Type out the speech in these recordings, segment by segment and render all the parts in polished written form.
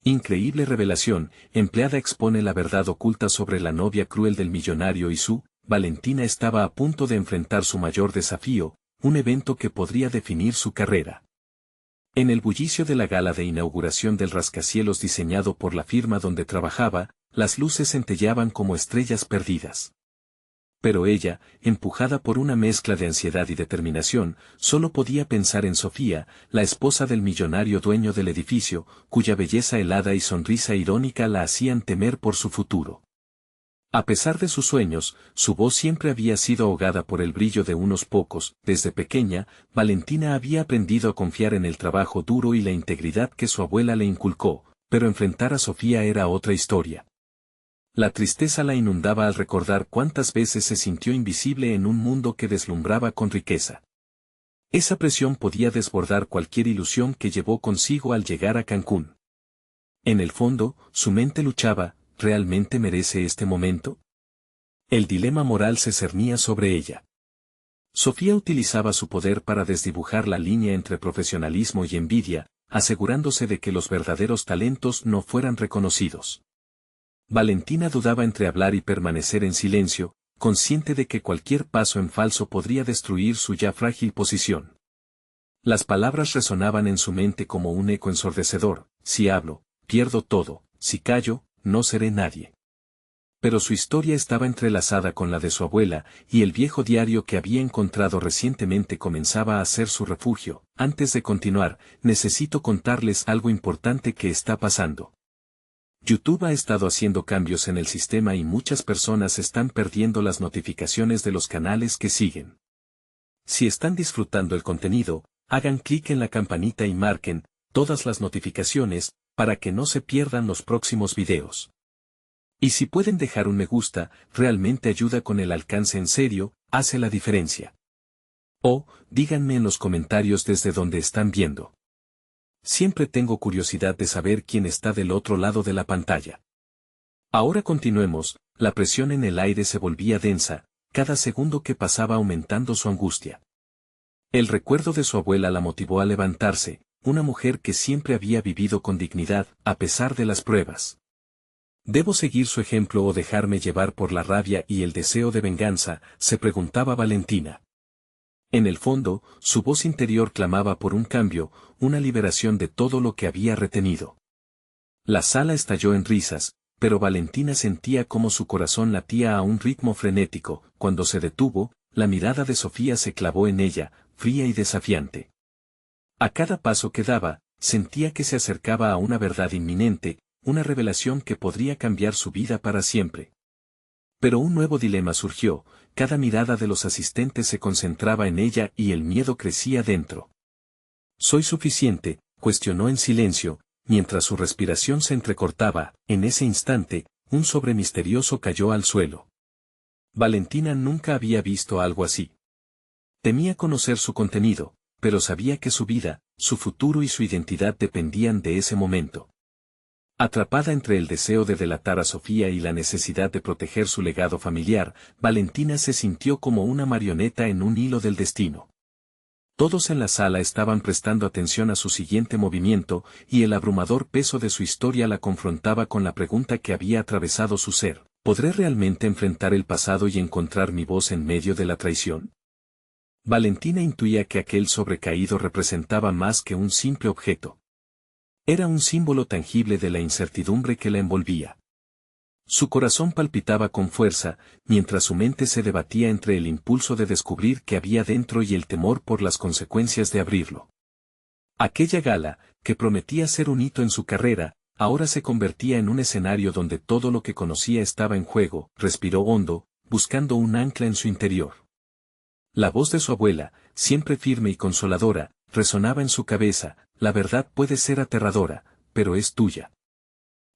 Increíble revelación, empleada expone la verdad oculta sobre la novia cruel del millonario y Valentina estaba a punto de enfrentar su mayor desafío, un evento que podría definir su carrera. En el bullicio de la gala de inauguración del rascacielos diseñado por la firma donde trabajaba, las luces centelleaban como estrellas perdidas. Pero ella, empujada por una mezcla de ansiedad y determinación, solo podía pensar en Sofía, la esposa del millonario dueño del edificio, cuya belleza helada y sonrisa irónica la hacían temer por su futuro. A pesar de sus sueños, su voz siempre había sido ahogada por el brillo de unos pocos. Desde pequeña, Valentina había aprendido a confiar en el trabajo duro y la integridad que su abuela le inculcó, pero enfrentar a Sofía era otra historia. La tristeza la inundaba al recordar cuántas veces se sintió invisible en un mundo que deslumbraba con riqueza. Esa presión podía desbordar cualquier ilusión que llevó consigo al llegar a Cancún. En el fondo, su mente luchaba, ¿realmente merece este momento? El dilema moral se cernía sobre ella. Sofía utilizaba su poder para desdibujar la línea entre profesionalismo y envidia, asegurándose de que los verdaderos talentos no fueran reconocidos. Valentina dudaba entre hablar y permanecer en silencio, consciente de que cualquier paso en falso podría destruir su ya frágil posición. Las palabras resonaban en su mente como un eco ensordecedor: si hablo, pierdo todo; si callo, no seré nadie. Pero su historia estaba entrelazada con la de su abuela, y el viejo diario que había encontrado recientemente comenzaba a ser su refugio. Antes de continuar, necesito contarles algo importante que está pasando. YouTube ha estado haciendo cambios en el sistema y muchas personas están perdiendo las notificaciones de los canales que siguen. Si están disfrutando el contenido, hagan clic en la campanita y marquen todas las notificaciones, para que no se pierdan los próximos videos. Y si pueden dejar un me gusta, realmente ayuda con el alcance, en serio, hace la diferencia. O, díganme en los comentarios desde donde están viendo. Siempre tengo curiosidad de saber quién está del otro lado de la pantalla. Ahora continuemos. La presión en el aire se volvía densa, cada segundo que pasaba aumentando su angustia. El recuerdo de su abuela la motivó a levantarse, una mujer que siempre había vivido con dignidad, a pesar de las pruebas. ¿Debo seguir su ejemplo o dejarme llevar por la rabia y el deseo de venganza?, se preguntaba Valentina. En el fondo, su voz interior clamaba por un cambio, una liberación de todo lo que había retenido. La sala estalló en risas, pero Valentina sentía cómo su corazón latía a un ritmo frenético. Cuando se detuvo, la mirada de Sofía se clavó en ella, fría y desafiante. A cada paso que daba, sentía que se acercaba a una verdad inminente, una revelación que podría cambiar su vida para siempre. Pero un nuevo dilema surgió: cada mirada de los asistentes se concentraba en ella y el miedo crecía dentro. ¿Soy suficiente?, cuestionó en silencio, mientras su respiración se entrecortaba. En ese instante, un sobre misterioso cayó al suelo. Valentina nunca había visto algo así. Temía conocer su contenido, pero sabía que su vida, su futuro y su identidad dependían de ese momento. Atrapada entre el deseo de delatar a Sofía y la necesidad de proteger su legado familiar, Valentina se sintió como una marioneta en un hilo del destino. Todos en la sala estaban prestando atención a su siguiente movimiento, y el abrumador peso de su historia la confrontaba con la pregunta que había atravesado su ser: ¿podré realmente enfrentar el pasado y encontrar mi voz en medio de la traición? Valentina intuía que aquel sobrecaído representaba más que un simple objeto. Era un símbolo tangible de la incertidumbre que la envolvía. Su corazón palpitaba con fuerza, mientras su mente se debatía entre el impulso de descubrir qué había dentro y el temor por las consecuencias de abrirlo. Aquella gala, que prometía ser un hito en su carrera, ahora se convertía en un escenario donde todo lo que conocía estaba en juego. Respiró hondo, buscando un ancla en su interior. La voz de su abuela, siempre firme y consoladora, resonaba en su cabeza: la verdad puede ser aterradora, pero es tuya.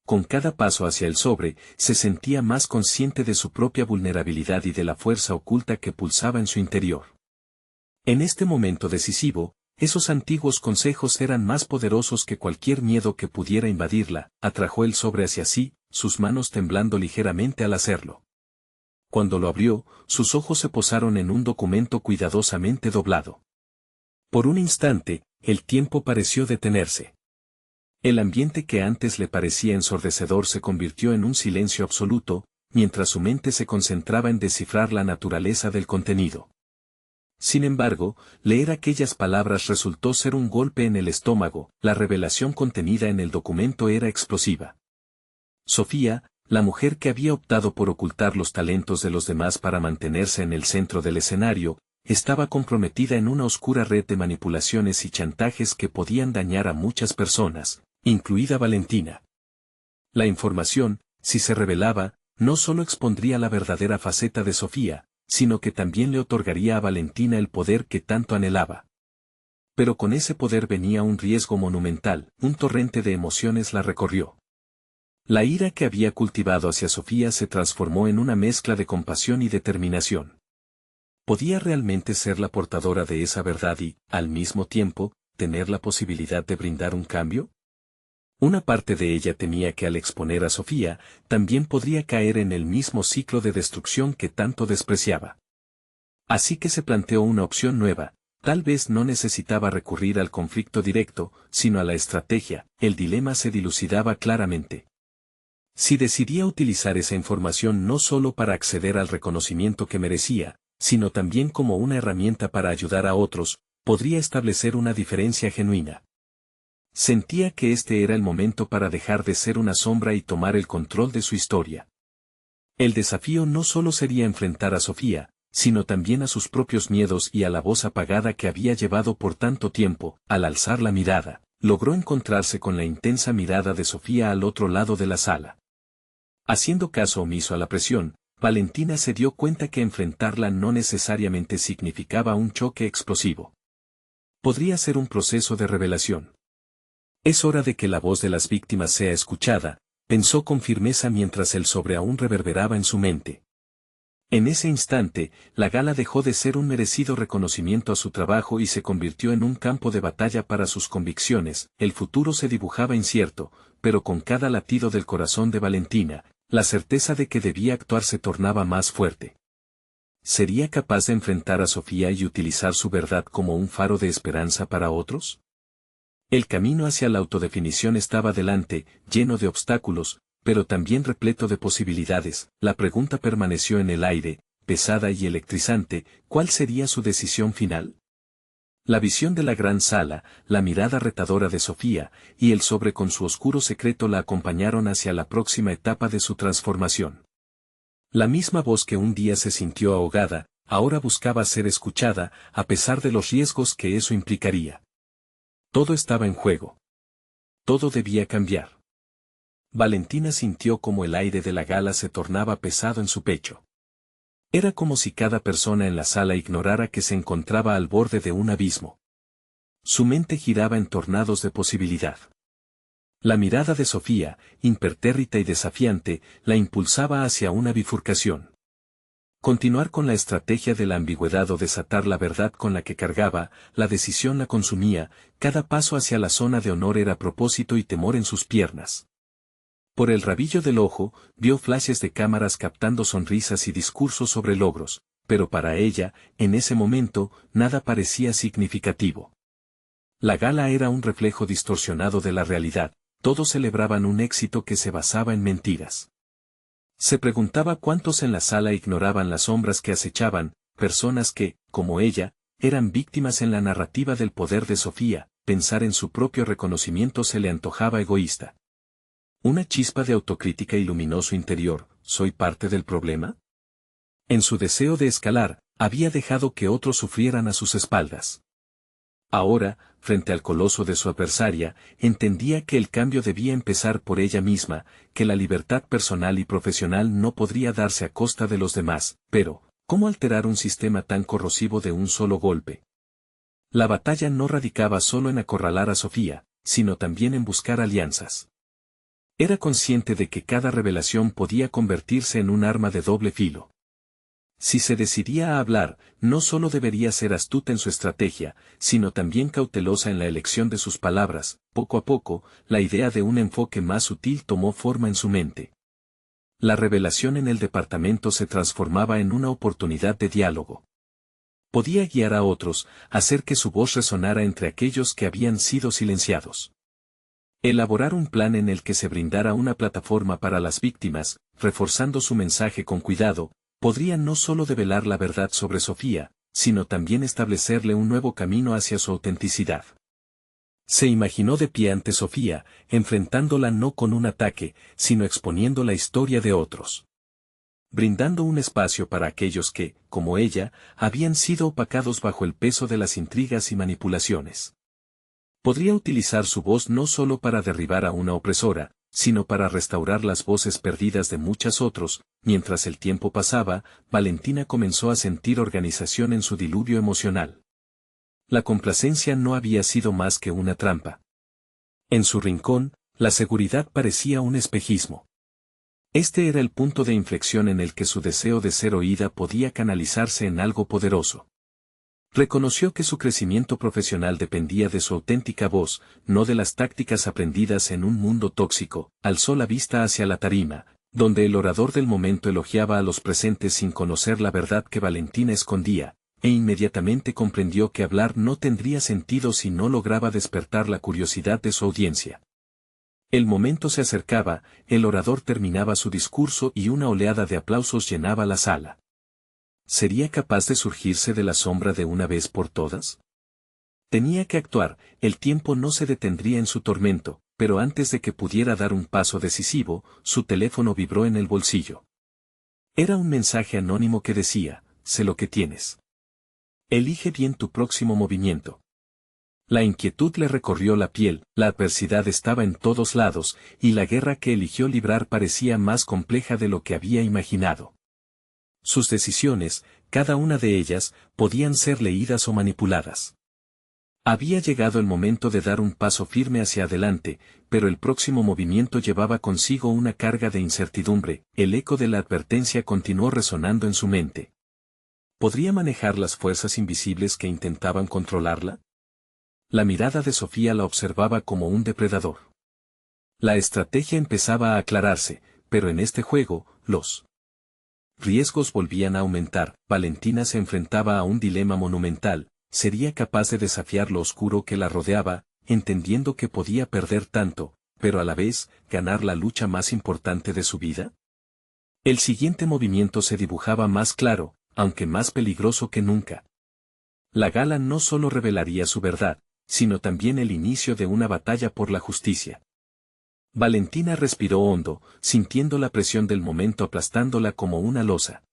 Con cada paso hacia el sobre, se sentía más consciente de su propia vulnerabilidad y de la fuerza oculta que pulsaba en su interior. En este momento decisivo, esos antiguos consejos eran más poderosos que cualquier miedo que pudiera invadirla. Atrajo el sobre hacia sí, sus manos temblando ligeramente al hacerlo. Cuando lo abrió, sus ojos se posaron en un documento cuidadosamente doblado. Por un instante, el tiempo pareció detenerse. El ambiente que antes le parecía ensordecedor se convirtió en un silencio absoluto, mientras su mente se concentraba en descifrar la naturaleza del contenido. Sin embargo, leer aquellas palabras resultó ser un golpe en el estómago. La revelación contenida en el documento era explosiva. Sofía, la mujer que había optado por ocultar los talentos de los demás para mantenerse en el centro del escenario, estaba comprometida en una oscura red de manipulaciones y chantajes que podían dañar a muchas personas, incluida Valentina. La información, si se revelaba, no solo expondría la verdadera faceta de Sofía, sino que también le otorgaría a Valentina el poder que tanto anhelaba. Pero con ese poder venía un riesgo monumental. Un torrente de emociones la recorrió. La ira que había cultivado hacia Sofía se transformó en una mezcla de compasión y determinación. ¿Podía realmente ser la portadora de esa verdad y, al mismo tiempo, tener la posibilidad de brindar un cambio? Una parte de ella temía que al exponer a Sofía, también podría caer en el mismo ciclo de destrucción que tanto despreciaba. Así que se planteó una opción nueva. Tal vez no necesitaba recurrir al conflicto directo, sino a la estrategia. El dilema se dilucidaba claramente. Si decidía utilizar esa información no solo para acceder al reconocimiento que merecía, sino también como una herramienta para ayudar a otros, podría establecer una diferencia genuina. Sentía que este era el momento para dejar de ser una sombra y tomar el control de su historia. El desafío no solo sería enfrentar a Sofía, sino también a sus propios miedos y a la voz apagada que había llevado por tanto tiempo. Al alzar la mirada, logró encontrarse con la intensa mirada de Sofía al otro lado de la sala. Haciendo caso omiso a la presión, Valentina se dio cuenta que enfrentarla no necesariamente significaba un choque explosivo. Podría ser un proceso de revelación. Es hora de que la voz de las víctimas sea escuchada, pensó con firmeza mientras el sobre aún reverberaba en su mente. En ese instante, la gala dejó de ser un merecido reconocimiento a su trabajo y se convirtió en un campo de batalla para sus convicciones. El futuro se dibujaba incierto, pero con cada latido del corazón de Valentina, la certeza de que debía actuar se tornaba más fuerte. ¿Sería capaz de enfrentar a Sofía y utilizar su verdad como un faro de esperanza para otros? El camino hacia la autodefinición estaba delante, lleno de obstáculos, pero también repleto de posibilidades. La pregunta permaneció en el aire, pesada y electrizante. ¿Cuál sería su decisión final? La visión de la gran sala, la mirada retadora de Sofía, y el sobre con su oscuro secreto la acompañaron hacia la próxima etapa de su transformación. La misma voz que un día se sintió ahogada, ahora buscaba ser escuchada, a pesar de los riesgos que eso implicaría. Todo estaba en juego. Todo debía cambiar. Valentina sintió como el aire de la gala se tornaba pesado en su pecho. Era como si cada persona en la sala ignorara que se encontraba al borde de un abismo. Su mente giraba en tornados de posibilidad. La mirada de Sofía, impertérrita y desafiante, la impulsaba hacia una bifurcación. Continuar con la estrategia de la ambigüedad o desatar la verdad con la que cargaba, la decisión la consumía. Cada paso hacia la zona de honor era propósito y temor en sus piernas. Por el rabillo del ojo, vio flashes de cámaras captando sonrisas y discursos sobre logros, pero para ella, en ese momento, nada parecía significativo. La gala era un reflejo distorsionado de la realidad, todos celebraban un éxito que se basaba en mentiras. Se preguntaba cuántos en la sala ignoraban las sombras que acechaban, personas que, como ella, eran víctimas en la narrativa del poder de Sofía. Pensar en su propio reconocimiento se le antojaba egoísta. Una chispa de autocrítica iluminó su interior. ¿Soy parte del problema? En su deseo de escalar, había dejado que otros sufrieran a sus espaldas. Ahora, frente al coloso de su adversaria, entendía que el cambio debía empezar por ella misma, que la libertad personal y profesional no podría darse a costa de los demás. Pero, ¿cómo alterar un sistema tan corrosivo de un solo golpe? La batalla no radicaba solo en acorralar a Sofía, sino también en buscar alianzas. Era consciente de que cada revelación podía convertirse en un arma de doble filo. Si se decidía a hablar, no solo debería ser astuta en su estrategia, sino también cautelosa en la elección de sus palabras. Poco a poco, la idea de un enfoque más sutil tomó forma en su mente. La revelación en el departamento se transformaba en una oportunidad de diálogo. Podía guiar a otros, hacer que su voz resonara entre aquellos que habían sido silenciados. Elaborar un plan en el que se brindara una plataforma para las víctimas, reforzando su mensaje con cuidado, podría no solo develar la verdad sobre Sofía, sino también establecerle un nuevo camino hacia su autenticidad. Se imaginó de pie ante Sofía, enfrentándola no con un ataque, sino exponiendo la historia de otros. Brindando un espacio para aquellos que, como ella, habían sido opacados bajo el peso de las intrigas y manipulaciones. Podría utilizar su voz no solo para derribar a una opresora, sino para restaurar las voces perdidas de muchos otros. Mientras el tiempo pasaba, Valentina comenzó a sentir organización en su diluvio emocional. La complacencia no había sido más que una trampa. En su rincón, la seguridad parecía un espejismo. Este era el punto de inflexión en el que su deseo de ser oída podía canalizarse en algo poderoso. Reconoció que su crecimiento profesional dependía de su auténtica voz, no de las tácticas aprendidas en un mundo tóxico. Alzó la vista hacia la tarima, donde el orador del momento elogiaba a los presentes sin conocer la verdad que Valentina escondía, e inmediatamente comprendió que hablar no tendría sentido si no lograba despertar la curiosidad de su audiencia. El momento se acercaba, el orador terminaba su discurso y una oleada de aplausos llenaba la sala. ¿Sería capaz de surgirse de la sombra de una vez por todas? Tenía que actuar, el tiempo no se detendría en su tormento, pero antes de que pudiera dar un paso decisivo, su teléfono vibró en el bolsillo. Era un mensaje anónimo que decía: sé lo que tienes. Elige bien tu próximo movimiento. La inquietud le recorrió la piel, la adversidad estaba en todos lados, y la guerra que eligió librar parecía más compleja de lo que había imaginado. Sus decisiones, cada una de ellas, podían ser leídas o manipuladas. Había llegado el momento de dar un paso firme hacia adelante, pero el próximo movimiento llevaba consigo una carga de incertidumbre. El eco de la advertencia continuó resonando en su mente. ¿Podría manejar las fuerzas invisibles que intentaban controlarla? La mirada de Sofía la observaba como un depredador. La estrategia empezaba a aclararse, pero en este juego, los riesgos volvían a aumentar. Valentina se enfrentaba a un dilema monumental: ¿sería capaz de desafiar lo oscuro que la rodeaba, entendiendo que podía perder tanto, pero a la vez, ganar la lucha más importante de su vida? El siguiente movimiento se dibujaba más claro, aunque más peligroso que nunca. La gala no solo revelaría su verdad, sino también el inicio de una batalla por la justicia. Valentina respiró hondo, sintiendo la presión del momento aplastándola como una losa.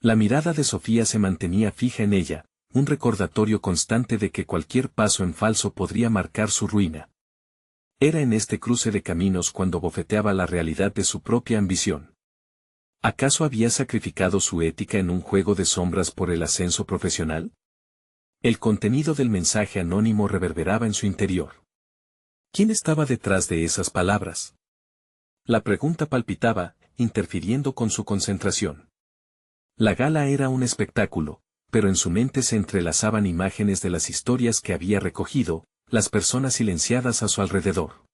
La mirada de Sofía se mantenía fija en ella, un recordatorio constante de que cualquier paso en falso podría marcar su ruina. Era en este cruce de caminos cuando bofeteaba la realidad de su propia ambición. ¿Acaso había sacrificado su ética en un juego de sombras por el ascenso profesional? El contenido del mensaje anónimo reverberaba en su interior. ¿Quién estaba detrás de esas palabras? La pregunta palpitaba, interfiriendo con su concentración. La gala era un espectáculo, pero en su mente se entrelazaban imágenes de las historias que había recogido, las personas silenciadas a su alrededor.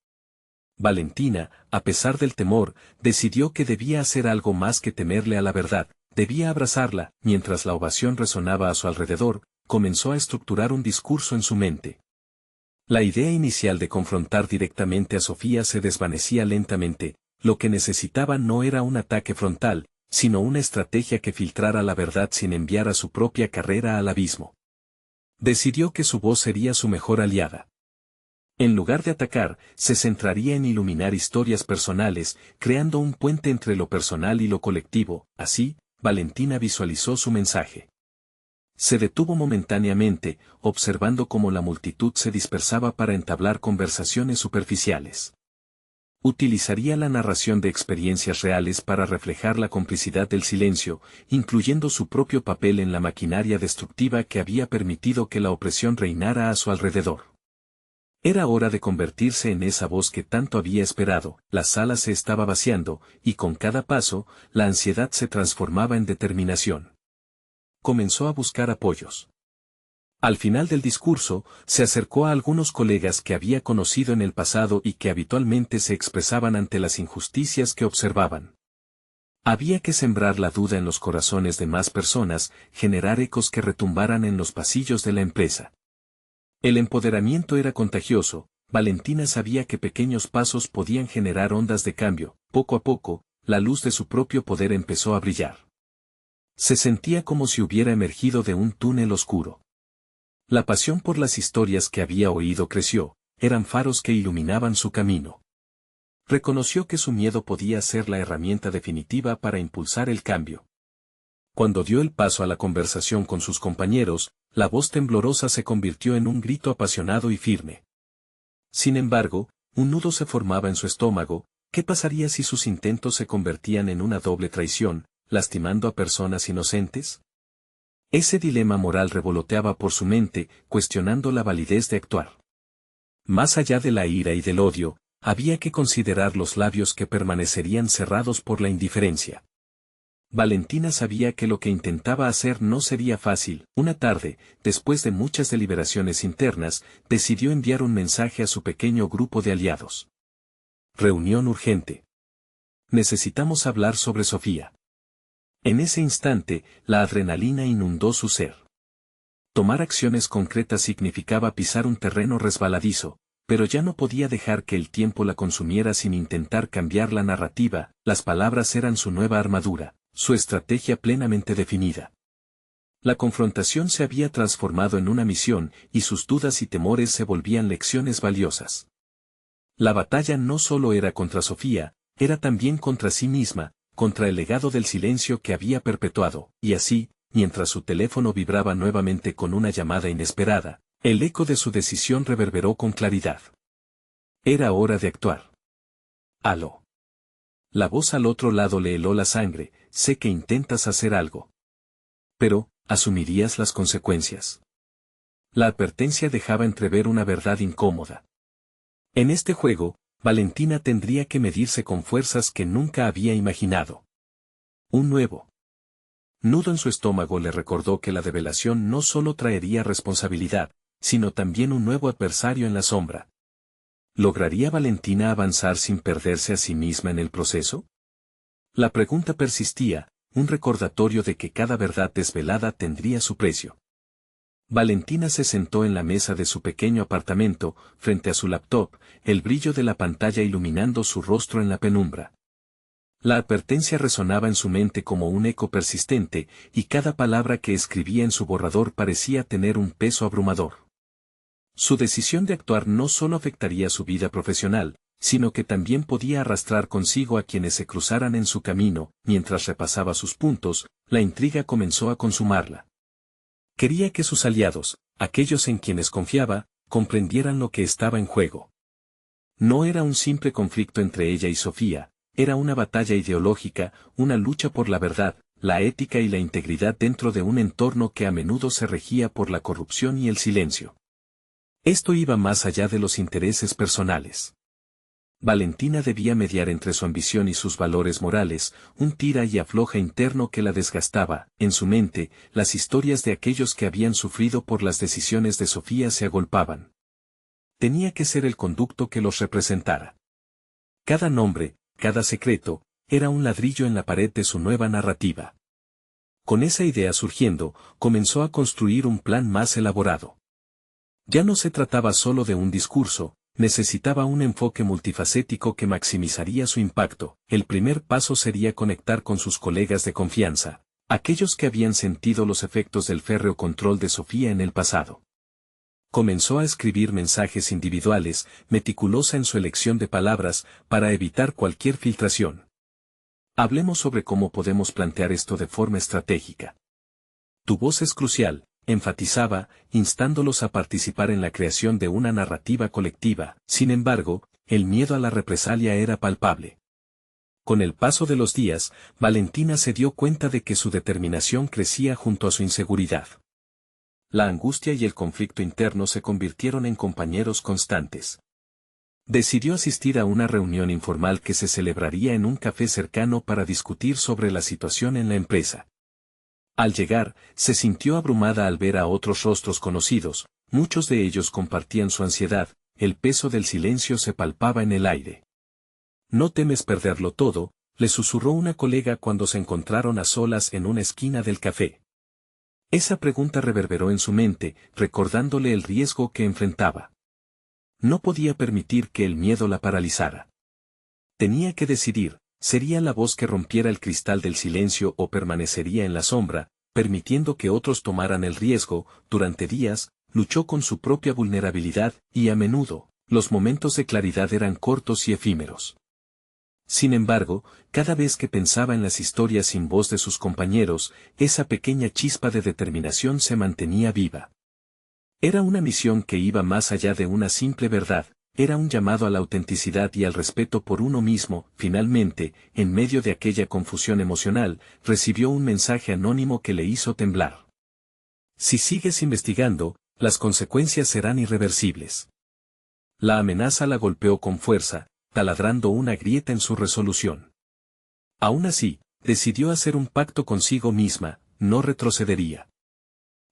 Valentina, a pesar del temor, decidió que debía hacer algo más que temerle a la verdad, debía abrazarla. Mientras la ovación resonaba a su alrededor, comenzó a estructurar un discurso en su mente. La idea inicial de confrontar directamente a Sofía se desvanecía lentamente. Lo que necesitaba no era un ataque frontal, sino una estrategia que filtrara la verdad sin enviar a su propia carrera al abismo. Decidió que su voz sería su mejor aliada. En lugar de atacar, se centraría en iluminar historias personales, creando un puente entre lo personal y lo colectivo. Así, Valentina visualizó su mensaje. Se detuvo momentáneamente, observando cómo la multitud se dispersaba para entablar conversaciones superficiales. Utilizaría la narración de experiencias reales para reflejar la complicidad del silencio, incluyendo su propio papel en la maquinaria destructiva que había permitido que la opresión reinara a su alrededor. Era hora de convertirse en esa voz que tanto había esperado. La sala se estaba vaciando, y con cada paso, la ansiedad se transformaba en determinación. Comenzó a buscar apoyos. Al final del discurso, se acercó a algunos colegas que había conocido en el pasado y que habitualmente se expresaban ante las injusticias que observaban. Había que sembrar la duda en los corazones de más personas, generar ecos que retumbaran en los pasillos de la empresa. El empoderamiento era contagioso, Valentina sabía que pequeños pasos podían generar ondas de cambio. Poco a poco, la luz de su propio poder empezó a brillar. Se sentía como si hubiera emergido de un túnel oscuro. La pasión por las historias que había oído creció, eran faros que iluminaban su camino. Reconoció que su miedo podía ser la herramienta definitiva para impulsar el cambio. Cuando dio el paso a la conversación con sus compañeros, la voz temblorosa se convirtió en un grito apasionado y firme. Sin embargo, un nudo se formaba en su estómago. ¿Qué pasaría si sus intentos se convertían en una doble traición, lastimando a personas inocentes? Ese dilema moral revoloteaba por su mente, cuestionando la validez de actuar. Más allá de la ira y del odio, había que considerar los labios que permanecerían cerrados por la indiferencia. Valentina sabía que lo que intentaba hacer no sería fácil. Una tarde, después de muchas deliberaciones internas, decidió enviar un mensaje a su pequeño grupo de aliados. Reunión urgente. Necesitamos hablar sobre Sofía. En ese instante, la adrenalina inundó su ser. Tomar acciones concretas significaba pisar un terreno resbaladizo, pero ya no podía dejar que el tiempo la consumiera sin intentar cambiar la narrativa. Las palabras eran su nueva armadura, su estrategia plenamente definida. La confrontación se había transformado en una misión, y sus dudas y temores se volvían lecciones valiosas. La batalla no solo era contra Sofía, era también contra sí misma, contra el legado del silencio que había perpetuado, y así, mientras su teléfono vibraba nuevamente con una llamada inesperada, el eco de su decisión reverberó con claridad. Era hora de actuar. Aló. La voz al otro lado le heló la sangre. Sé que intentas hacer algo. Pero, asumirías las consecuencias. La advertencia dejaba entrever una verdad incómoda. En este juego, Valentina tendría que medirse con fuerzas que nunca había imaginado. Un nuevo nudo en su estómago le recordó que la revelación no solo traería responsabilidad, sino también un nuevo adversario en la sombra. ¿Lograría Valentina avanzar sin perderse a sí misma en el proceso? La pregunta persistía, un recordatorio de que cada verdad desvelada tendría su precio. Valentina se sentó en la mesa de su pequeño apartamento, frente a su laptop, el brillo de la pantalla iluminando su rostro en la penumbra. La advertencia resonaba en su mente como un eco persistente, y cada palabra que escribía en su borrador parecía tener un peso abrumador. Su decisión de actuar no solo afectaría su vida profesional, sino que también podía arrastrar consigo a quienes se cruzaran en su camino. Mientras repasaba sus puntos, la intriga comenzó a consumarla. Quería que sus aliados, aquellos en quienes confiaba, comprendieran lo que estaba en juego. No era un simple conflicto entre ella y Sofía, era una batalla ideológica, una lucha por la verdad, la ética y la integridad dentro de un entorno que a menudo se regía por la corrupción y el silencio. Esto iba más allá de los intereses personales. Valentina debía mediar entre su ambición y sus valores morales, un tira y afloja interno que la desgastaba. En su mente, las historias de aquellos que habían sufrido por las decisiones de Sofía se agolpaban. Tenía que ser el conducto que los representara. Cada nombre, cada secreto, era un ladrillo en la pared de su nueva narrativa. Con esa idea surgiendo, comenzó a construir un plan más elaborado. Ya no se trataba solo de un discurso, necesitaba un enfoque multifacético que maximizaría su impacto. El primer paso sería conectar con sus colegas de confianza, aquellos que habían sentido los efectos del férreo control de Sofía en el pasado. Comenzó a escribir mensajes individuales, meticulosa en su elección de palabras, para evitar cualquier filtración. Hablemos sobre cómo podemos plantear esto de forma estratégica. Tu voz es crucial, enfatizaba, instándolos a participar en la creación de una narrativa colectiva. Sin embargo, el miedo a la represalia era palpable. Con el paso de los días, Valentina se dio cuenta de que su determinación crecía junto a su inseguridad. La angustia y el conflicto interno se convirtieron en compañeros constantes. Decidió asistir a una reunión informal que se celebraría en un café cercano para discutir sobre la situación en la empresa. Al llegar, se sintió abrumada al ver a otros rostros conocidos, muchos de ellos compartían su ansiedad, el peso del silencio se palpaba en el aire. «¿No temes perderlo todo?», le susurró una colega cuando se encontraron a solas en una esquina del café. Esa pregunta reverberó en su mente, recordándole el riesgo que enfrentaba. No podía permitir que el miedo la paralizara. Tenía que decidir, ¿sería la voz que rompiera el cristal del silencio o permanecería en la sombra, permitiendo que otros tomaran el riesgo? Durante días, luchó con su propia vulnerabilidad y a menudo, los momentos de claridad eran cortos y efímeros. Sin embargo, cada vez que pensaba en las historias sin voz de sus compañeros, esa pequeña chispa de determinación se mantenía viva. Era una misión que iba más allá de una simple verdad, era un llamado a la autenticidad y al respeto por uno mismo. Finalmente, en medio de aquella confusión emocional, recibió un mensaje anónimo que le hizo temblar. Si sigues investigando, las consecuencias serán irreversibles. La amenaza la golpeó con fuerza, taladrando una grieta en su resolución. Aún así, decidió hacer un pacto consigo misma, no retrocedería.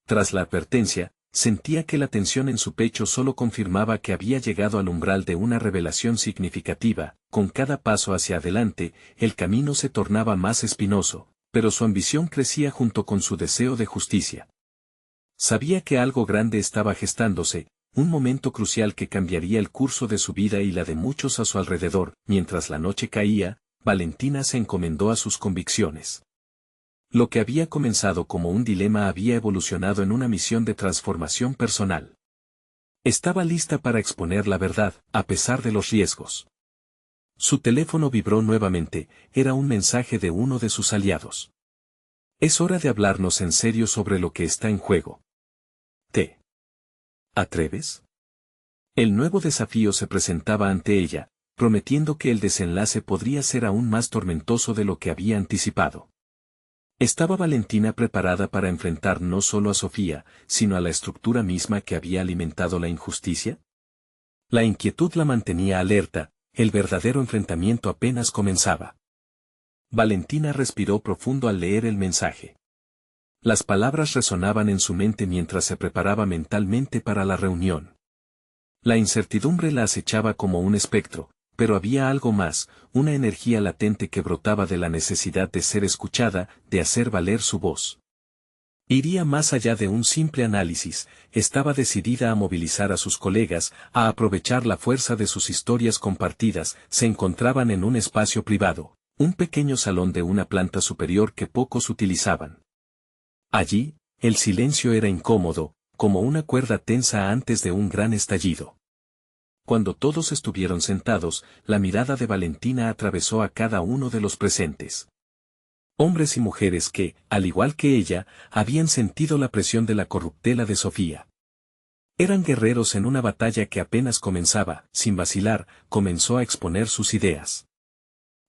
Tras la advertencia, sentía que la tensión en su pecho solo confirmaba que había llegado al umbral de una revelación significativa. Con cada paso hacia adelante, el camino se tornaba más espinoso, pero su ambición crecía junto con su deseo de justicia. Sabía que algo grande estaba gestándose, un momento crucial que cambiaría el curso de su vida y la de muchos a su alrededor. Mientras la noche caía, Valentina se encomendó a sus convicciones. Lo que había comenzado como un dilema había evolucionado en una misión de transformación personal. Estaba lista para exponer la verdad, a pesar de los riesgos. Su teléfono vibró nuevamente, era un mensaje de uno de sus aliados. Es hora de hablarnos en serio sobre lo que está en juego. ¿Te atreves? El nuevo desafío se presentaba ante ella, prometiendo que el desenlace podría ser aún más tormentoso de lo que había anticipado. ¿Estaba Valentina preparada para enfrentar no solo a Sofía, sino a la estructura misma que había alimentado la injusticia? La inquietud la mantenía alerta, el verdadero enfrentamiento apenas comenzaba. Valentina respiró profundo al leer el mensaje. Las palabras resonaban en su mente mientras se preparaba mentalmente para la reunión. La incertidumbre la acechaba como un espectro, pero había algo más, una energía latente que brotaba de la necesidad de ser escuchada, de hacer valer su voz. Iría más allá de un simple análisis, estaba decidida a movilizar a sus colegas, a aprovechar la fuerza de sus historias compartidas. Se encontraban en un espacio privado, un pequeño salón de una planta superior que pocos utilizaban. Allí, el silencio era incómodo, como una cuerda tensa antes de un gran estallido. Cuando todos estuvieron sentados, la mirada de Valentina atravesó a cada uno de los presentes. Hombres y mujeres que, al igual que ella, habían sentido la presión de la corruptela de Sofía. Eran guerreros en una batalla que apenas comenzaba. Sin vacilar, comenzó a exponer sus ideas.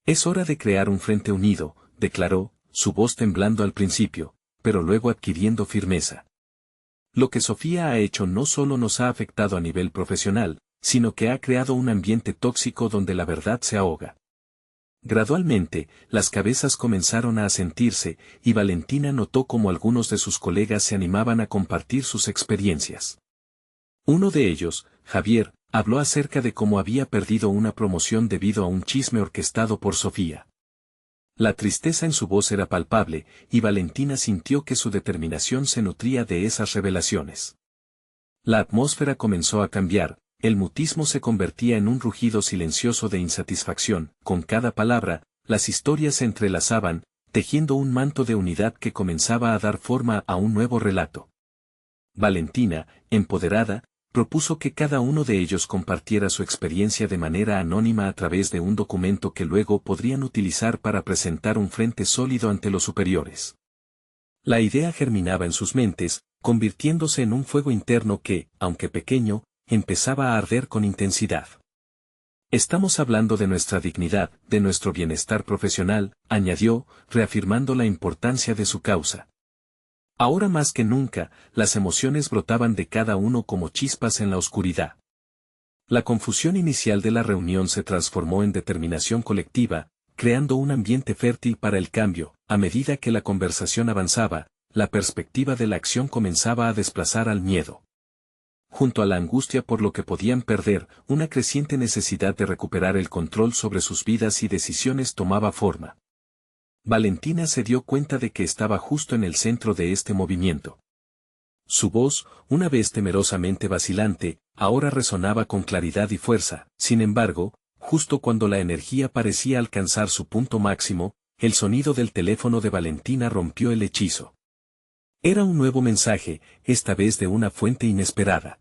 Es hora de crear un frente unido, declaró, su voz temblando al principio, pero luego adquiriendo firmeza. Lo que Sofía ha hecho no solo nos ha afectado a nivel profesional, sino que ha creado un ambiente tóxico donde la verdad se ahoga. Gradualmente, las cabezas comenzaron a asentirse, y Valentina notó cómo algunos de sus colegas se animaban a compartir sus experiencias. Uno de ellos, Javier, habló acerca de cómo había perdido una promoción debido a un chisme orquestado por Sofía. La tristeza en su voz era palpable, y Valentina sintió que su determinación se nutría de esas revelaciones. La atmósfera comenzó a cambiar. El mutismo se convertía en un rugido silencioso de insatisfacción. Con cada palabra, las historias se entrelazaban, tejiendo un manto de unidad que comenzaba a dar forma a un nuevo relato. Valentina, empoderada, propuso que cada uno de ellos compartiera su experiencia de manera anónima a través de un documento que luego podrían utilizar para presentar un frente sólido ante los superiores. La idea germinaba en sus mentes, convirtiéndose en un fuego interno que, aunque pequeño, empezaba a arder con intensidad. Estamos hablando de nuestra dignidad, de nuestro bienestar profesional, añadió, reafirmando la importancia de su causa. Ahora más que nunca, las emociones brotaban de cada uno como chispas en la oscuridad. La confusión inicial de la reunión se transformó en determinación colectiva, creando un ambiente fértil para el cambio. A medida que la conversación avanzaba, la perspectiva de la acción comenzaba a desplazar al miedo. Junto a la angustia por lo que podían perder, una creciente necesidad de recuperar el control sobre sus vidas y decisiones tomaba forma. Valentina se dio cuenta de que estaba justo en el centro de este movimiento. Su voz, una vez temerosamente vacilante, ahora resonaba con claridad y fuerza. Sin embargo, justo cuando la energía parecía alcanzar su punto máximo, el sonido del teléfono de Valentina rompió el hechizo. Era un nuevo mensaje, esta vez de una fuente inesperada.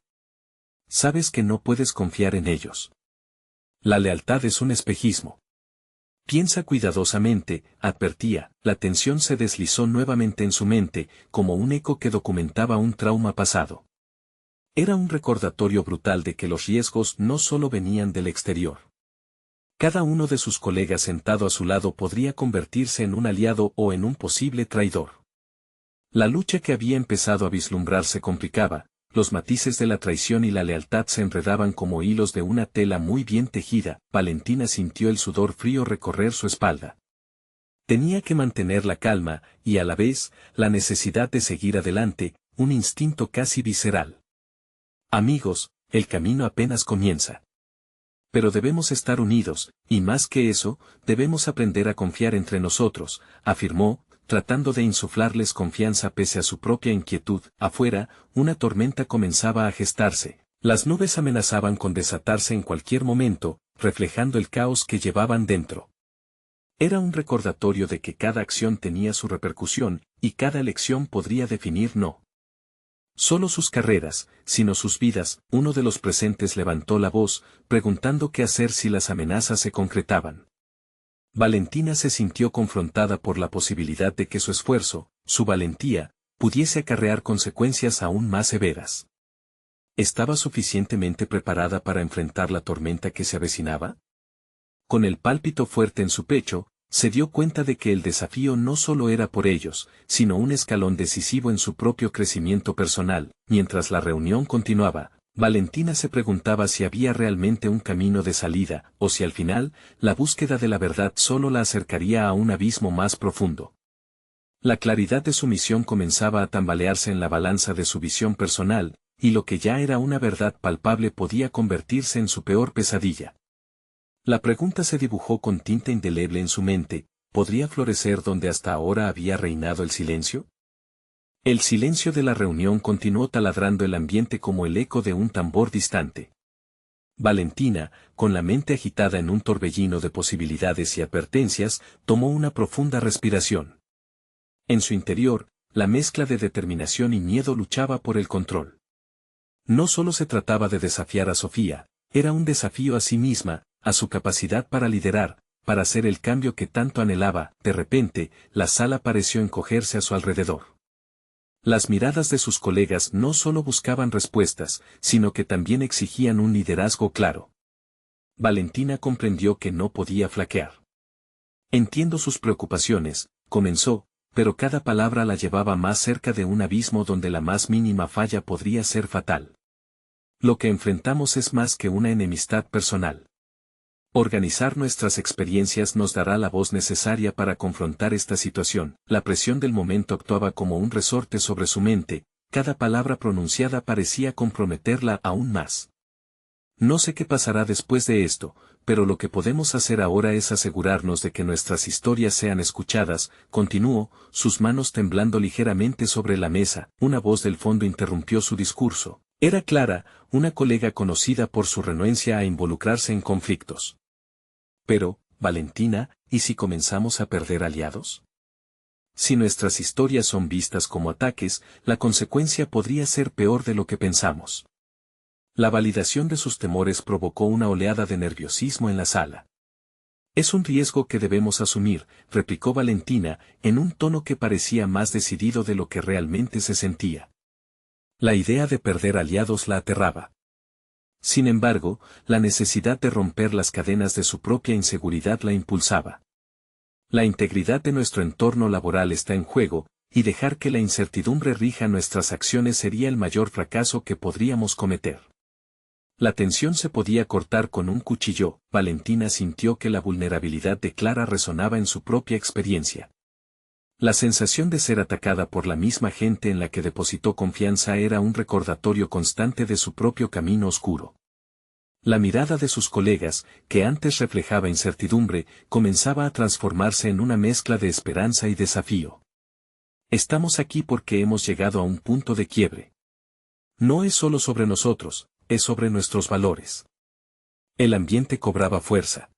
Sabes que no puedes confiar en ellos. La lealtad es un espejismo. Piensa cuidadosamente, advertía. La tensión se deslizó nuevamente en su mente, como un eco que documentaba un trauma pasado. Era un recordatorio brutal de que los riesgos no solo venían del exterior. Cada uno de sus colegas sentado a su lado podría convertirse en un aliado o en un posible traidor. La lucha que había empezado a vislumbrar se complicaba, los matices de la traición y la lealtad se enredaban como hilos de una tela muy bien tejida. Valentina sintió el sudor frío recorrer su espalda. Tenía que mantener la calma, y a la vez, la necesidad de seguir adelante, un instinto casi visceral. Amigos, el camino apenas comienza. Pero debemos estar unidos, y más que eso, debemos aprender a confiar entre nosotros, afirmó, tratando de insuflarles confianza pese a su propia inquietud. Afuera, una tormenta comenzaba a gestarse. Las nubes amenazaban con desatarse en cualquier momento, reflejando el caos que llevaban dentro. Era un recordatorio de que cada acción tenía su repercusión, y cada elección podría definir no solo sus carreras, sino sus vidas. Uno de los presentes levantó la voz, preguntando qué hacer si las amenazas se concretaban. Valentina se sintió confrontada por la posibilidad de que su esfuerzo, su valentía, pudiese acarrear consecuencias aún más severas. ¿Estaba suficientemente preparada para enfrentar la tormenta que se avecinaba? Con el pálpito fuerte en su pecho, se dio cuenta de que el desafío no solo era por ellos, sino un escalón decisivo en su propio crecimiento personal. Mientras la reunión continuaba, Valentina se preguntaba si había realmente un camino de salida, o si al final, la búsqueda de la verdad solo la acercaría a un abismo más profundo. La claridad de su misión comenzaba a tambalearse en la balanza de su visión personal, y lo que ya era una verdad palpable podía convertirse en su peor pesadilla. La pregunta se dibujó con tinta indeleble en su mente: ¿podría florecer donde hasta ahora había reinado el silencio? El silencio de la reunión continuó taladrando el ambiente como el eco de un tambor distante. Valentina, con la mente agitada en un torbellino de posibilidades y advertencias, tomó una profunda respiración. En su interior, la mezcla de determinación y miedo luchaba por el control. No solo se trataba de desafiar a Sofía, era un desafío a sí misma, a su capacidad para liderar, para hacer el cambio que tanto anhelaba. De repente, la sala pareció encogerse a su alrededor. Las miradas de sus colegas no solo buscaban respuestas, sino que también exigían un liderazgo claro. Valentina comprendió que no podía flaquear. Entiendo sus preocupaciones, comenzó, pero cada palabra la llevaba más cerca de un abismo donde la más mínima falla podría ser fatal. Lo que enfrentamos es más que una enemistad personal. Organizar nuestras experiencias nos dará la voz necesaria para confrontar esta situación. La presión del momento actuaba como un resorte sobre su mente, cada palabra pronunciada parecía comprometerla aún más. No sé qué pasará después de esto, pero lo que podemos hacer ahora es asegurarnos de que nuestras historias sean escuchadas. Continuó, sus manos temblando ligeramente sobre la mesa. Una voz del fondo interrumpió su discurso. Era Clara, una colega conocida por su renuencia a involucrarse en conflictos. Pero, Valentina, ¿y si comenzamos a perder aliados? Si nuestras historias son vistas como ataques, la consecuencia podría ser peor de lo que pensamos. La validación de sus temores provocó una oleada de nerviosismo en la sala. Es un riesgo que debemos asumir, replicó Valentina, en un tono que parecía más decidido de lo que realmente se sentía. La idea de perder aliados la aterraba. Sin embargo, la necesidad de romper las cadenas de su propia inseguridad la impulsaba. La integridad de nuestro entorno laboral está en juego, y dejar que la incertidumbre rija nuestras acciones sería el mayor fracaso que podríamos cometer. La tensión se podía cortar con un cuchillo. Valentina sintió que la vulnerabilidad de Clara resonaba en su propia experiencia. La sensación de ser atacada por la misma gente en la que depositó confianza era un recordatorio constante de su propio camino oscuro. La mirada de sus colegas, que antes reflejaba incertidumbre, comenzaba a transformarse en una mezcla de esperanza y desafío. Estamos aquí porque hemos llegado a un punto de quiebre. No es solo sobre nosotros, es sobre nuestros valores. El ambiente cobraba fuerza.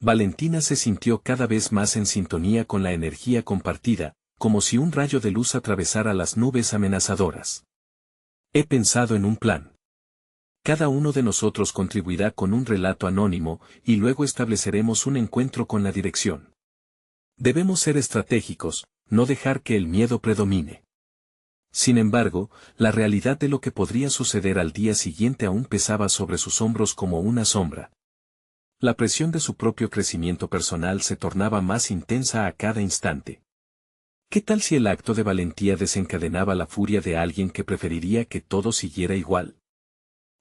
Valentina se sintió cada vez más en sintonía con la energía compartida, como si un rayo de luz atravesara las nubes amenazadoras. He pensado en un plan. Cada uno de nosotros contribuirá con un relato anónimo, y luego estableceremos un encuentro con la dirección. Debemos ser estratégicos, no dejar que el miedo predomine. Sin embargo, la realidad de lo que podría suceder al día siguiente aún pesaba sobre sus hombros como una sombra. La presión de su propio crecimiento personal se tornaba más intensa a cada instante. ¿Qué tal si el acto de valentía desencadenaba la furia de alguien que preferiría que todo siguiera igual?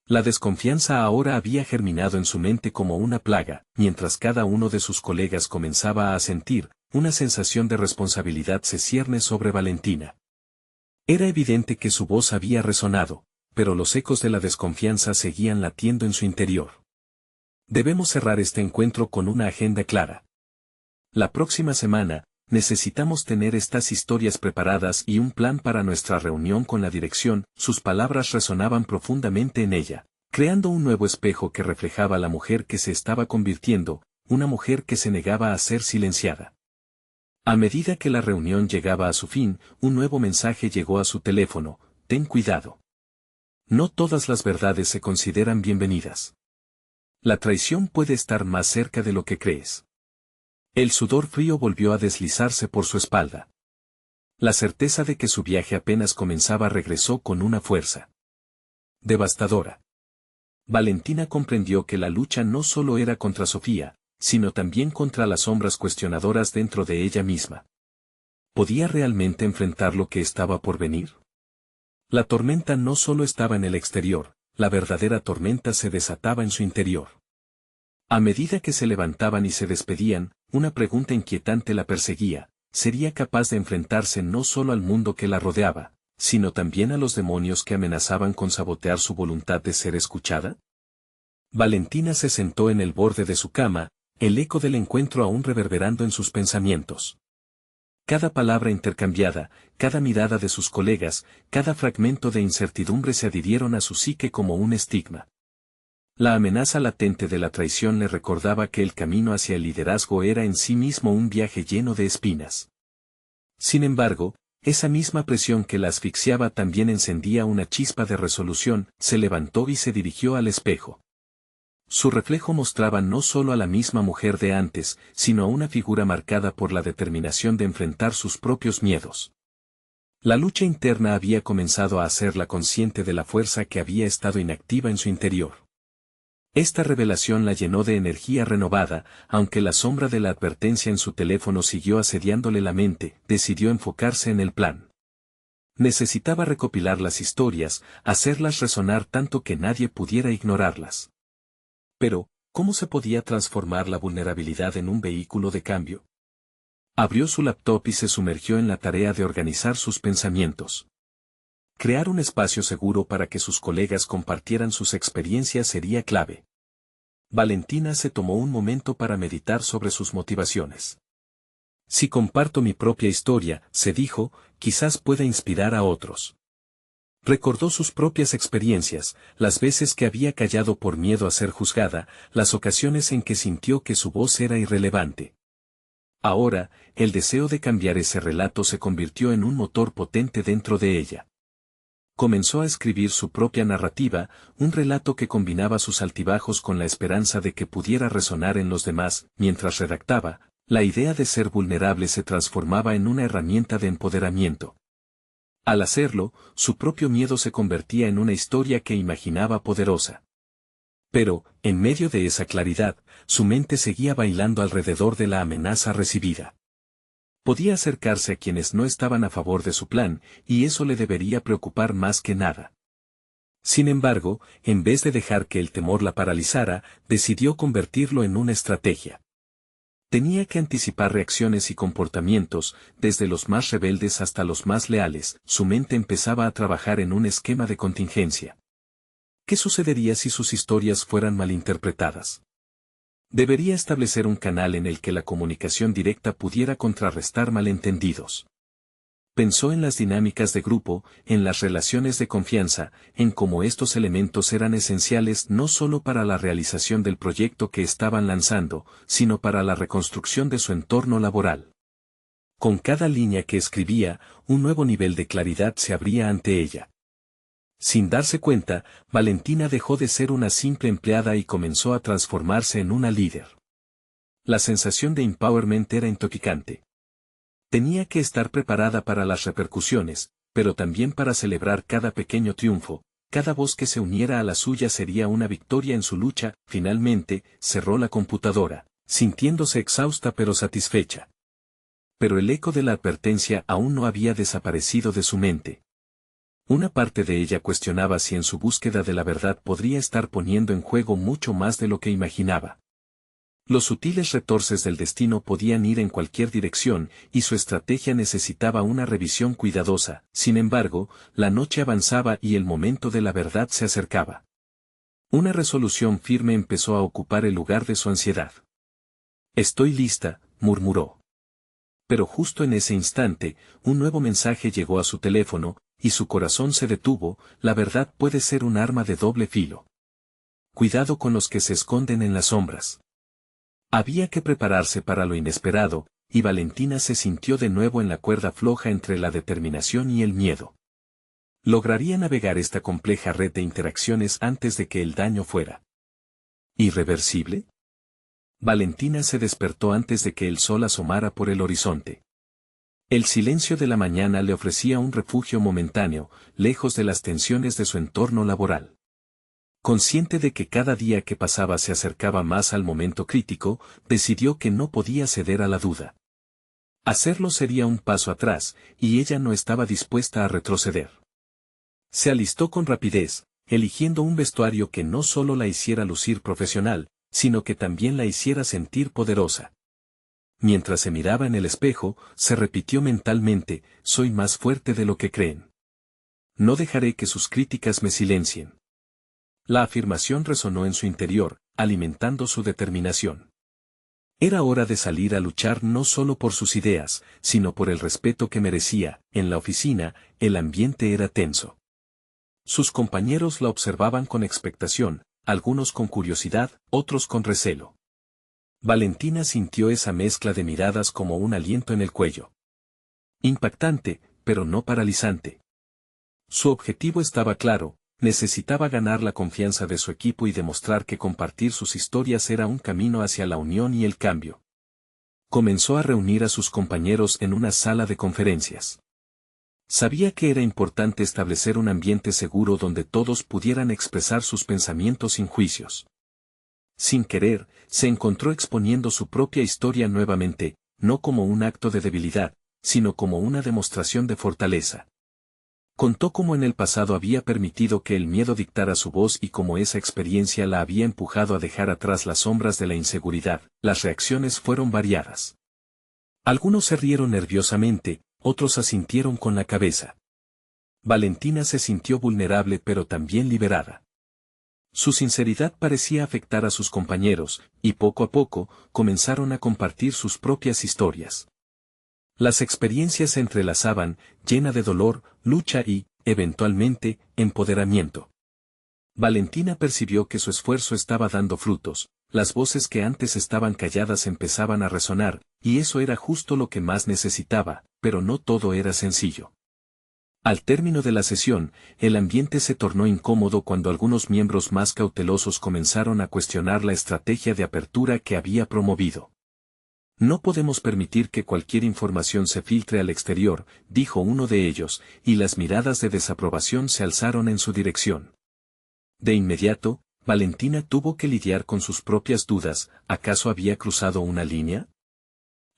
La desconfianza ahora había germinado en su mente como una plaga, mientras cada uno de sus colegas comenzaba a sentir, una sensación de responsabilidad se cierne sobre Valentina. Era evidente que su voz había resonado, pero los ecos de la desconfianza seguían latiendo en su interior. Debemos cerrar este encuentro con una agenda clara. La próxima semana, necesitamos tener estas historias preparadas y un plan para nuestra reunión con la dirección. Sus palabras resonaban profundamente en ella, creando un nuevo espejo que reflejaba la mujer que se estaba convirtiendo, una mujer que se negaba a ser silenciada. A medida que la reunión llegaba a su fin, un nuevo mensaje llegó a su teléfono: ten cuidado. No todas las verdades se consideran bienvenidas. La traición puede estar más cerca de lo que crees. El sudor frío volvió a deslizarse por su espalda. La certeza de que su viaje apenas comenzaba regresó con una fuerza devastadora. Valentina comprendió que la lucha no solo era contra Sofía, sino también contra las sombras cuestionadoras dentro de ella misma. ¿Podía realmente enfrentar lo que estaba por venir? La tormenta no solo estaba en el exterior, la verdadera tormenta se desataba en su interior. A medida que se levantaban y se despedían, una pregunta inquietante la perseguía: ¿sería capaz de enfrentarse no solo al mundo que la rodeaba, sino también a los demonios que amenazaban con sabotear su voluntad de ser escuchada? Valentina se sentó en el borde de su cama, el eco del encuentro aún reverberando en sus pensamientos. Cada palabra intercambiada, cada mirada de sus colegas, cada fragmento de incertidumbre se adhirieron a su psique como un estigma. La amenaza latente de la traición le recordaba que el camino hacia el liderazgo era en sí mismo un viaje lleno de espinas. Sin embargo, esa misma presión que la asfixiaba también encendía una chispa de resolución. Se levantó y se dirigió al espejo. Su reflejo mostraba no solo a la misma mujer de antes, sino a una figura marcada por la determinación de enfrentar sus propios miedos. La lucha interna había comenzado a hacerla consciente de la fuerza que había estado inactiva en su interior. Esta revelación la llenó de energía renovada. Aunque la sombra de la advertencia en su teléfono siguió asediándole la mente, decidió enfocarse en el plan. Necesitaba recopilar las historias, hacerlas resonar tanto que nadie pudiera ignorarlas. Pero, ¿cómo se podía transformar la vulnerabilidad en un vehículo de cambio? Abrió su laptop y se sumergió en la tarea de organizar sus pensamientos. Crear un espacio seguro para que sus colegas compartieran sus experiencias sería clave. Valentina se tomó un momento para meditar sobre sus motivaciones. Si comparto mi propia historia, se dijo, quizás pueda inspirar a otros. Recordó sus propias experiencias, las veces que había callado por miedo a ser juzgada, las ocasiones en que sintió que su voz era irrelevante. Ahora, el deseo de cambiar ese relato se convirtió en un motor potente dentro de ella. Comenzó a escribir su propia narrativa, un relato que combinaba sus altibajos con la esperanza de que pudiera resonar en los demás. Mientras redactaba, la idea de ser vulnerable se transformaba en una herramienta de empoderamiento. Al hacerlo, su propio miedo se convertía en una historia que imaginaba poderosa. Pero, en medio de esa claridad, su mente seguía bailando alrededor de la amenaza recibida. Podía acercarse a quienes no estaban a favor de su plan, y eso le debería preocupar más que nada. Sin embargo, en vez de dejar que el temor la paralizara, decidió convertirlo en una estrategia. Tenía que anticipar reacciones y comportamientos, desde los más rebeldes hasta los más leales. Su mente empezaba a trabajar en un esquema de contingencia. ¿Qué sucedería si sus historias fueran malinterpretadas? Debería establecer un canal en el que la comunicación directa pudiera contrarrestar malentendidos. Pensó en las dinámicas de grupo, en las relaciones de confianza, en cómo estos elementos eran esenciales no solo para la realización del proyecto que estaban lanzando, sino para la reconstrucción de su entorno laboral. Con cada línea que escribía, un nuevo nivel de claridad se abría ante ella. Sin darse cuenta, Valentina dejó de ser una simple empleada y comenzó a transformarse en una líder. La sensación de empowerment era intoxicante. Tenía que estar preparada para las repercusiones, pero también para celebrar cada pequeño triunfo. Cada voz que se uniera a la suya sería una victoria en su lucha. Finalmente, cerró la computadora, sintiéndose exhausta pero satisfecha. Pero el eco de la advertencia aún no había desaparecido de su mente. Una parte de ella cuestionaba si en su búsqueda de la verdad podría estar poniendo en juego mucho más de lo que imaginaba. Los sutiles retorces del destino podían ir en cualquier dirección, y su estrategia necesitaba una revisión cuidadosa. Sin embargo, la noche avanzaba y el momento de la verdad se acercaba. Una resolución firme empezó a ocupar el lugar de su ansiedad. «Estoy lista», murmuró. Pero justo en ese instante, un nuevo mensaje llegó a su teléfono, y su corazón se detuvo. La verdad puede ser un arma de doble filo. Cuidado con los que se esconden en las sombras. Había que prepararse para lo inesperado, y Valentina se sintió de nuevo en la cuerda floja entre la determinación y el miedo. ¿Lograría navegar esta compleja red de interacciones antes de que el daño fuera irreversible? Valentina se despertó antes de que el sol asomara por el horizonte. El silencio de la mañana le ofrecía un refugio momentáneo, lejos de las tensiones de su entorno laboral. Consciente de que cada día que pasaba se acercaba más al momento crítico, decidió que no podía ceder a la duda. Hacerlo sería un paso atrás, y ella no estaba dispuesta a retroceder. Se alistó con rapidez, eligiendo un vestuario que no solo la hiciera lucir profesional, sino que también la hiciera sentir poderosa. Mientras se miraba en el espejo, se repitió mentalmente: «Soy más fuerte de lo que creen. No dejaré que sus críticas me silencien». La afirmación resonó en su interior, alimentando su determinación. Era hora de salir a luchar no solo por sus ideas, sino por el respeto que merecía. En la oficina, el ambiente era tenso. Sus compañeros la observaban con expectación, algunos con curiosidad, otros con recelo. Valentina sintió esa mezcla de miradas como un aliento en el cuello. Impactante, pero no paralizante. Su objetivo estaba claro: necesitaba ganar la confianza de su equipo y demostrar que compartir sus historias era un camino hacia la unión y el cambio. Comenzó a reunir a sus compañeros en una sala de conferencias. Sabía que era importante establecer un ambiente seguro donde todos pudieran expresar sus pensamientos sin juicios. Sin querer, se encontró exponiendo su propia historia nuevamente, no como un acto de debilidad, sino como una demostración de fortaleza. Contó cómo en el pasado había permitido que el miedo dictara su voz y cómo esa experiencia la había empujado a dejar atrás las sombras de la inseguridad. Las reacciones fueron variadas. Algunos se rieron nerviosamente, otros asintieron con la cabeza. Valentina se sintió vulnerable pero también liberada. Su sinceridad parecía afectar a sus compañeros, y poco a poco, comenzaron a compartir sus propias historias. Las experiencias se entrelazaban, llena de dolor, lucha y, eventualmente, empoderamiento. Valentina percibió que su esfuerzo estaba dando frutos. Las voces que antes estaban calladas empezaban a resonar, y eso era justo lo que más necesitaba, pero no todo era sencillo. Al término de la sesión, el ambiente se tornó incómodo cuando algunos miembros más cautelosos comenzaron a cuestionar la estrategia de apertura que había promovido. «No podemos permitir que cualquier información se filtre al exterior», dijo uno de ellos, y las miradas de desaprobación se alzaron en su dirección. De inmediato, Valentina tuvo que lidiar con sus propias dudas. ¿Acaso había cruzado una línea?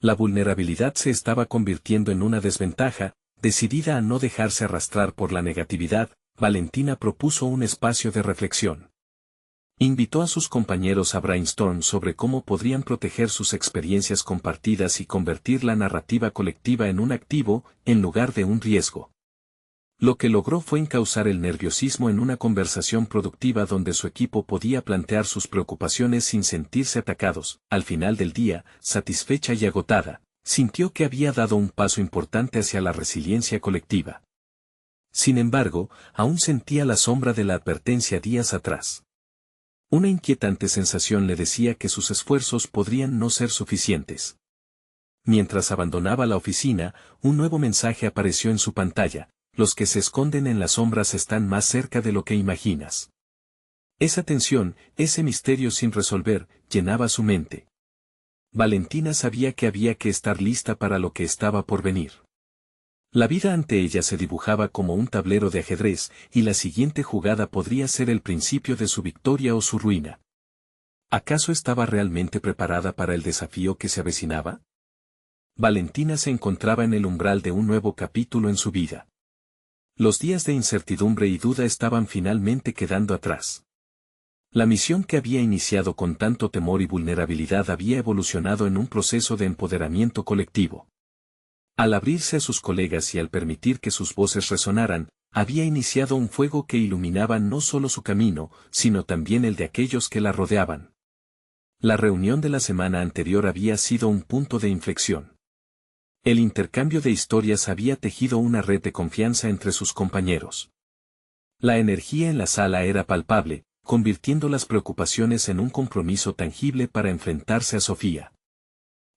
La vulnerabilidad se estaba convirtiendo en una desventaja. Decidida a no dejarse arrastrar por la negatividad, Valentina propuso un espacio de reflexión. Invitó a sus compañeros a brainstorm sobre cómo podrían proteger sus experiencias compartidas y convertir la narrativa colectiva en un activo, en lugar de un riesgo. Lo que logró fue encauzar el nerviosismo en una conversación productiva donde su equipo podía plantear sus preocupaciones sin sentirse atacados. Al final del día, satisfecha y agotada, Sintió que había dado un paso importante hacia la resiliencia colectiva. Sin embargo, aún sentía la sombra de la advertencia días atrás. Una inquietante sensación le decía que sus esfuerzos podrían no ser suficientes. Mientras abandonaba la oficina, un nuevo mensaje apareció en su pantalla: los que se esconden en las sombras están más cerca de lo que imaginas. Esa tensión, ese misterio sin resolver, llenaba su mente. Valentina sabía que había que estar lista para lo que estaba por venir. La vida ante ella se dibujaba como un tablero de ajedrez, y la siguiente jugada podría ser el principio de su victoria o su ruina. ¿Acaso estaba realmente preparada para el desafío que se avecinaba? Valentina se encontraba en el umbral de un nuevo capítulo en su vida. Los días de incertidumbre y duda estaban finalmente quedando atrás. La misión que había iniciado con tanto temor y vulnerabilidad había evolucionado en un proceso de empoderamiento colectivo. Al abrirse a sus colegas y al permitir que sus voces resonaran, había iniciado un fuego que iluminaba no solo su camino, sino también el de aquellos que la rodeaban. La reunión de la semana anterior había sido un punto de inflexión. El intercambio de historias había tejido una red de confianza entre sus compañeros. La energía en la sala era palpable, convirtiendo las preocupaciones en un compromiso tangible para enfrentarse a Sofía.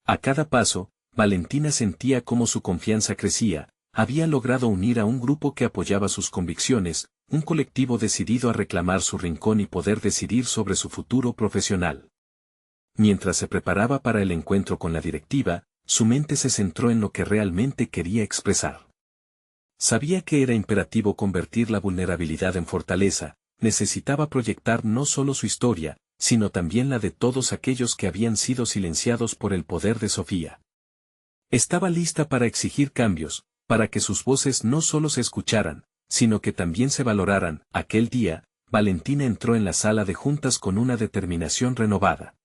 A cada paso, Valentina sentía cómo su confianza crecía. Había logrado unir a un grupo que apoyaba sus convicciones, un colectivo decidido a reclamar su rincón y poder decidir sobre su futuro profesional. Mientras se preparaba para el encuentro con la directiva, su mente se centró en lo que realmente quería expresar. Sabía que era imperativo convertir la vulnerabilidad en fortaleza. Necesitaba proyectar no solo su historia, sino también la de todos aquellos que habían sido silenciados por el poder de Sofía. Estaba lista para exigir cambios, para que sus voces no solo se escucharan, sino que también se valoraran. Aquel día, Valentina entró en la sala de juntas con una determinación renovada.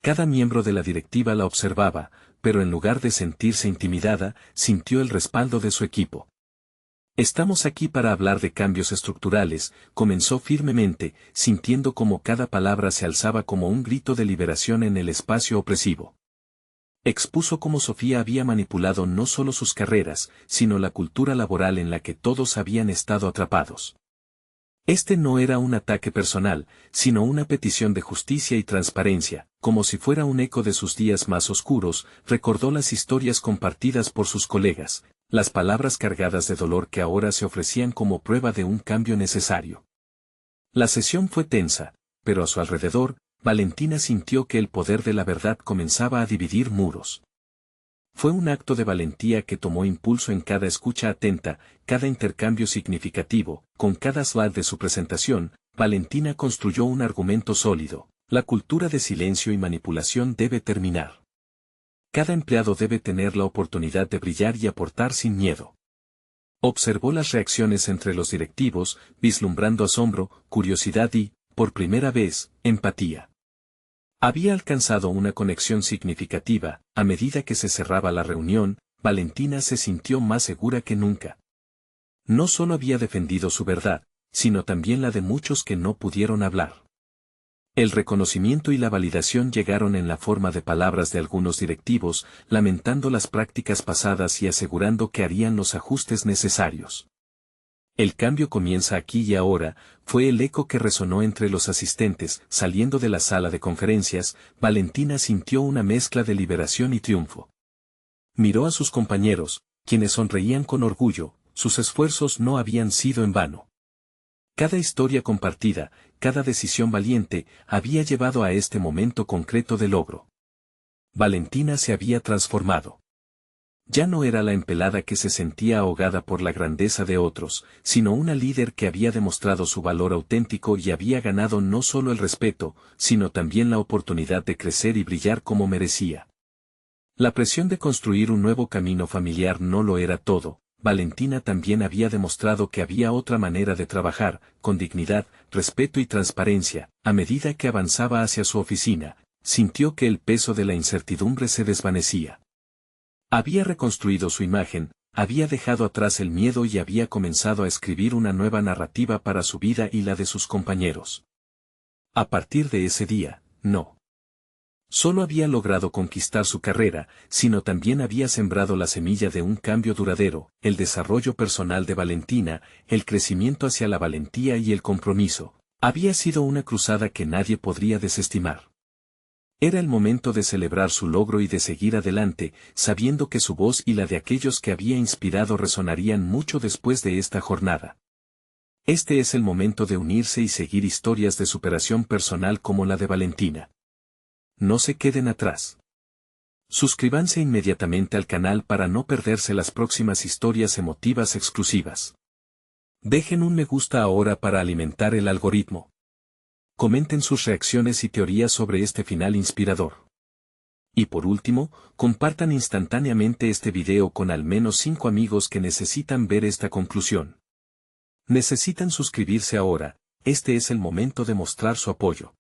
Cada miembro de la directiva la observaba, pero en lugar de sentirse intimidada, sintió el respaldo de su equipo. Estamos aquí para hablar de cambios estructurales, comenzó firmemente, sintiendo como cada palabra se alzaba como un grito de liberación en el espacio opresivo. Expuso cómo Sofía había manipulado no solo sus carreras, sino la cultura laboral en la que todos habían estado atrapados. Este no era un ataque personal, sino una petición de justicia y transparencia. Como si fuera un eco de sus días más oscuros, recordó las historias compartidas por sus colegas, las palabras cargadas de dolor que ahora se ofrecían como prueba de un cambio necesario. La sesión fue tensa, pero a su alrededor, Valentina sintió que el poder de la verdad comenzaba a dividir muros. Fue un acto de valentía que tomó impulso en cada escucha atenta, cada intercambio significativo. Con cada slide de su presentación, Valentina construyó un argumento sólido: la cultura de silencio y manipulación debe terminar. Cada empleado debe tener la oportunidad de brillar y aportar sin miedo. Observó las reacciones entre los directivos, vislumbrando asombro, curiosidad y, por primera vez, empatía. Había alcanzado una conexión significativa. A medida que se cerraba la reunión, Valentina se sintió más segura que nunca. No solo había defendido su verdad, sino también la de muchos que no pudieron hablar. El reconocimiento y la validación llegaron en la forma de palabras de algunos directivos, lamentando las prácticas pasadas y asegurando que harían los ajustes necesarios. El cambio comienza aquí y ahora, fue el eco que resonó entre los asistentes. Saliendo de la sala de conferencias, Valentina sintió una mezcla de liberación y triunfo. Miró a sus compañeros, quienes sonreían con orgullo. Sus esfuerzos no habían sido en vano. Cada historia compartida, cada decisión valiente, había llevado a este momento concreto de logro. Valentina se había transformado. Ya no era la empelada que se sentía ahogada por la grandeza de otros, sino una líder que había demostrado su valor auténtico y había ganado no solo el respeto, sino también la oportunidad de crecer y brillar como merecía. La presión de construir un nuevo camino familiar no lo era todo. Valentina también había demostrado que había otra manera de trabajar, con dignidad, respeto y transparencia. A medida que avanzaba hacia su oficina, sintió que el peso de la incertidumbre se desvanecía. Había reconstruido su imagen, había dejado atrás el miedo y había comenzado a escribir una nueva narrativa para su vida y la de sus compañeros. A partir de ese día, no solo había logrado conquistar su carrera, sino también había sembrado la semilla de un cambio duradero, el desarrollo personal de Valentina, el crecimiento hacia la valentía y el compromiso. Había sido una cruzada que nadie podría desestimar. Era el momento de celebrar su logro y de seguir adelante, sabiendo que su voz y la de aquellos que había inspirado resonarían mucho después de esta jornada. Este es el momento de unirse y seguir historias de superación personal como la de Valentina. No se queden atrás. Suscríbanse inmediatamente al canal para no perderse las próximas historias emotivas exclusivas. Dejen un me gusta ahora para alimentar el algoritmo. Comenten sus reacciones y teorías sobre este final inspirador. Y por último, compartan instantáneamente este video con al menos 5 amigos que necesitan ver esta conclusión. Necesitan suscribirse ahora, este es el momento de mostrar su apoyo.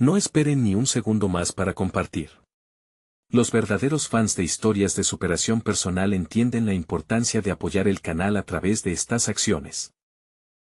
No esperen ni un segundo más para compartir. Los verdaderos fans de historias de superación personal entienden la importancia de apoyar el canal a través de estas acciones.